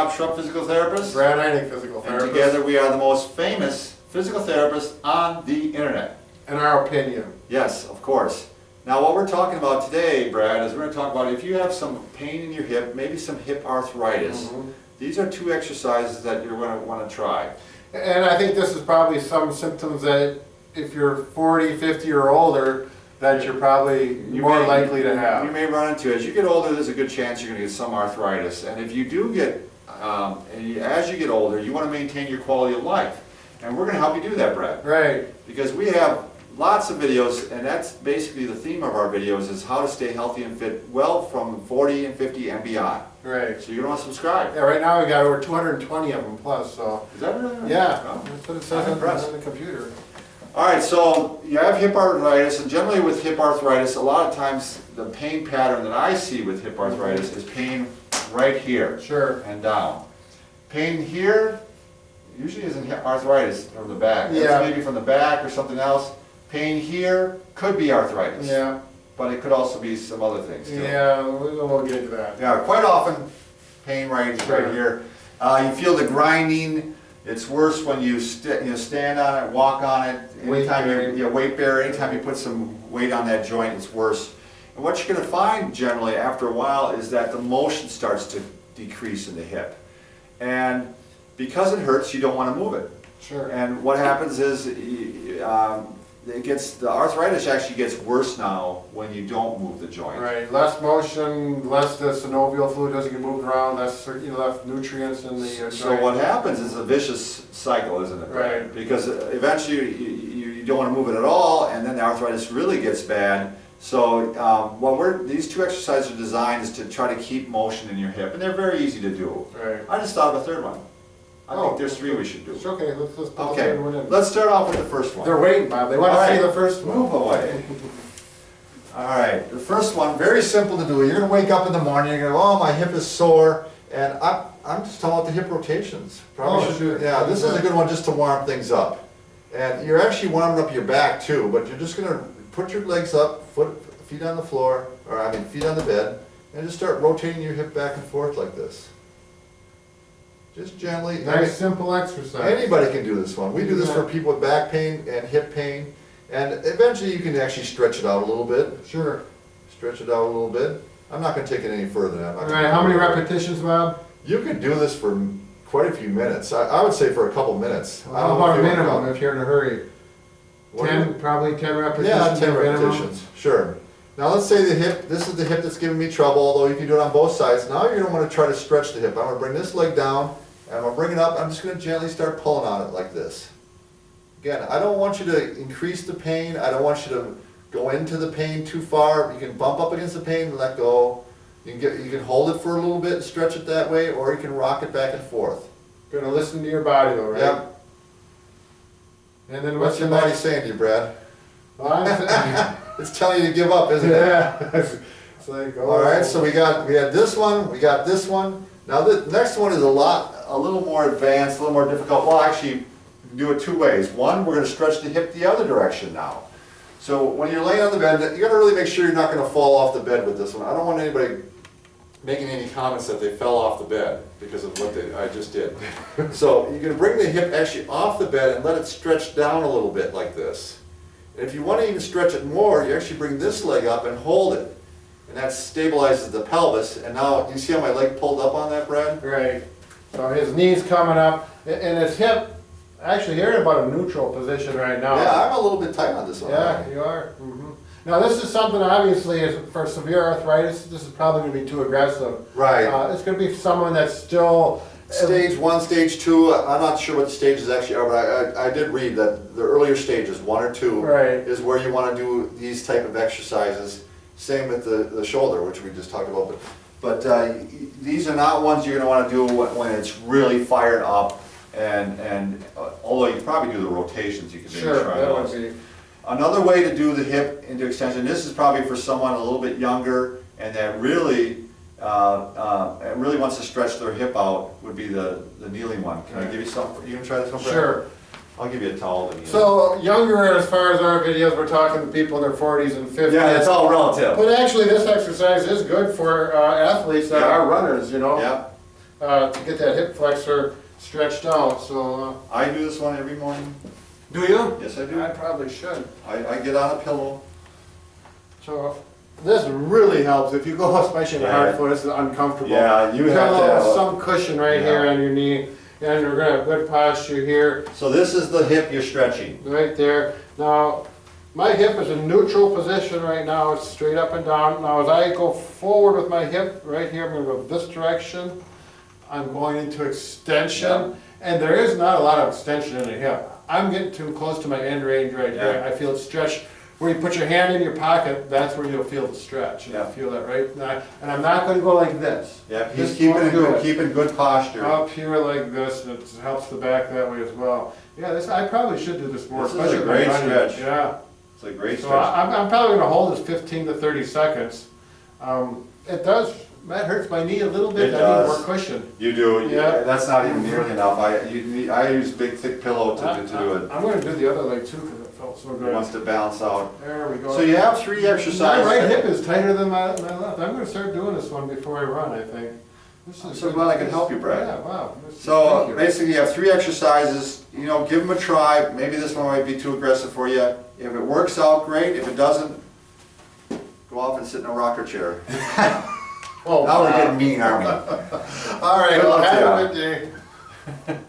Bob Schrupp, physical therapist. Brad Heineck, physical And therapist. together we are the most famous physical therapists on the internet. In our opinion. Yes, of course. Now what we're talking about today, Brad, is we're going to talk about if you have some pain in your hip, maybe some hip arthritis. These are 2 exercises that you're going to want to try. And I think this is probably some symptoms that if you're 40, 50 or older, that you're probably more likely to have. You may run into it. As you get older, there's a good chance you're going to get some arthritis. And if you do get, as you get older, you want to maintain your quality of life. And we're going to help you do that, Brad. Right. Because we have lots of videos, and that's basically the theme of our videos, is how to stay healthy and fit well from 40 and 50 and beyond. Right. So you're going to want to subscribe. Yeah, right now we got over 220 of them plus, so. Is that really? Yeah, Oh. that's what it says on the computer. All right, so you have hip arthritis, and generally with hip arthritis, a lot of times the pain pattern that I see with hip arthritis is pain right here. Sure. And down. Pain here usually isn't arthritis from the back. Yeah. That's maybe from the back or something else. Pain here could be arthritis. Yeah. But it could also be some other things too. Yeah, we'll get into that. Yeah, quite often pain right here. You feel the grinding. It's worse when you stand on it, walk on it. Anytime weight bear. Anytime you put some weight on that joint, it's worse. And what you're going to find generally after a while is that the motion starts to decrease in the hip, and because it hurts, you don't want to move it. Sure. And what happens is the arthritis actually gets worse now when you don't move the joint. Right, less motion, less the synovial fluid doesn't get moved around, less left nutrients in the joint. So what happens is a vicious cycle, isn't it? Right. Because eventually you don't want to move it at all, and then the arthritis really gets bad. So these 2 exercises are designed is to try to keep motion in your hip, and they're very easy to do. Right. I just thought of a 3rd one. I think there's 3 we should do. It's okay, let's put the Okay, 3rd one in. let's start off with the first one. They're waiting, Bob, they want to see the first one. Move away. All right, the first one, very simple to do. You're going to wake up in the morning, you're going to go, oh, my hip is sore, and I'm just talking about the hip rotations. Probably should. Yeah, this is a good one just to warm things up. And you're actually warming up your back too, but you're just going to put your legs up, feet on the floor, feet on the bed, and just start rotating your hip back and forth like this. Just gently. Nice simple exercise. Anybody can do this one. We do this for people with back pain and hip pain, and eventually you can actually stretch it out a little bit. Sure. Stretch it out a little bit. I'm not going to take it any further than that. All right, how many repetitions, Bob? You could do this for quite a few minutes. I would say for a couple minutes. How about a minimum if you're in a hurry? Probably 10 repetitions. Yeah, 10 minimum. repetitions. Sure. Now let's say the hip, this is the hip that's giving me trouble, although you can do it on both sides. Now you're going to want to try to stretch the hip. I'm going to bring this leg down, and I'm going to bring it up. I'm just going to gently start pulling on it like this. Again, I don't want you to increase the pain. I don't want you to go into the pain too far. You can bump up against the pain and let go. You can hold it for a little bit and stretch it that way, or you can rock it back and forth. Going to listen to your body though, right? Yep. And then What's your body saying to you, Brad? Well, I'm saying, It's telling you to give up, isn't it? yeah. It's like, oh. All right, so we had this one, we got this one. Now the next one is a little more advanced, a little more difficult. Well, actually, do it 2 ways. One, we're going to stretch the hip the other direction now. So when you're laying on the bed, you got to really make sure you're not going to fall off the bed with this one. I don't want anybody making any comments that they fell off the bed because of what I just did. So you're going to bring the hip actually off the bed and let it stretch down a little bit like this. And if you want to even stretch it more, you actually bring this leg up and hold it. And that stabilizes the pelvis. And now, you see how my leg pulled up on that, Brad? Right. So his knee's coming up, and his hip, actually you're in about a neutral position right now. Yeah, I'm a little bit tight on this one. Yeah, you are. Now this is something obviously is for severe arthritis. This is probably going to be too aggressive. Right. It's going to be someone that's still Stage 1, Stage 2, I'm not sure what the stages actually are, but I did read that the earlier stages, 1 or 2, right, is where you want to do these type of exercises. Same with the shoulder, which we just talked about. But these are not ones you're going to want to do when it's really fired up. And although you probably do the rotations, you can maybe try those. Would be. Another way to do the hip into extension, this is probably for someone a little bit younger and that really wants to stretch their hip out, would be the kneeling one. Can I give you some? You gonna try this one? Sure. I'll give you a towel. So younger, as far as our videos, we're talking to people in their 40s and 50s. Yeah, it's all relative. But actually, this exercise is good for athletes that are runners, you know. Yeah. to get that hip flexor stretched out, so. I do this one every morning. Do you? Yes, I do. I probably should. I get on a pillow. So, this really helps, if you go, especially in the hard floor, this is uncomfortable. Yeah, you have to have some cushion right here on your knee, and we're gonna have good posture here, So this is the hip you're stretching. right there. Now, my hip is in neutral position right now, it's straight up and down. Now, as I go forward with my hip, right here, I'm gonna go this direction. I'm going into extension, and there is not a lot of extension in the hip. I'm getting too close to my end range right here. Yeah. I feel it stretch. Where you put your hand in your pocket, that's where you'll feel the stretch. Yeah. I feel that right now. And I'm not gonna go like this. Yeah, he's Just keeping won't it do good, it. keeping good posture. Up here like this, and it helps the back that way as well. Yeah, this, I probably should do this more. This is a especially great when I'm running. stretch. Yeah. It's a great So stretch. I'm probably gonna hold this 15 to 30 seconds. It does, that hurts my knee a little bit, It I does. need more cushion. You do, Yeah. that's not even nearly enough. I use big thick pillow to do it. I'm gonna do the other leg too, because it felt so It good. wants to balance out. There we go. So you have 3 My exercises. right hip is tighter than my left. I'm gonna start doing this one before I run, I think. This I'm is so good. glad I could help you, Brad. Yeah, wow. Thank So you. basically you have 3 exercises, you know, give them a try. Maybe this one might be too aggressive for you. If it works out, great. If it doesn't, go off and sit in a rocker chair. Oh, Now we're wow. getting mean, aren't we? All right, Good well, luck to have ya. a good day.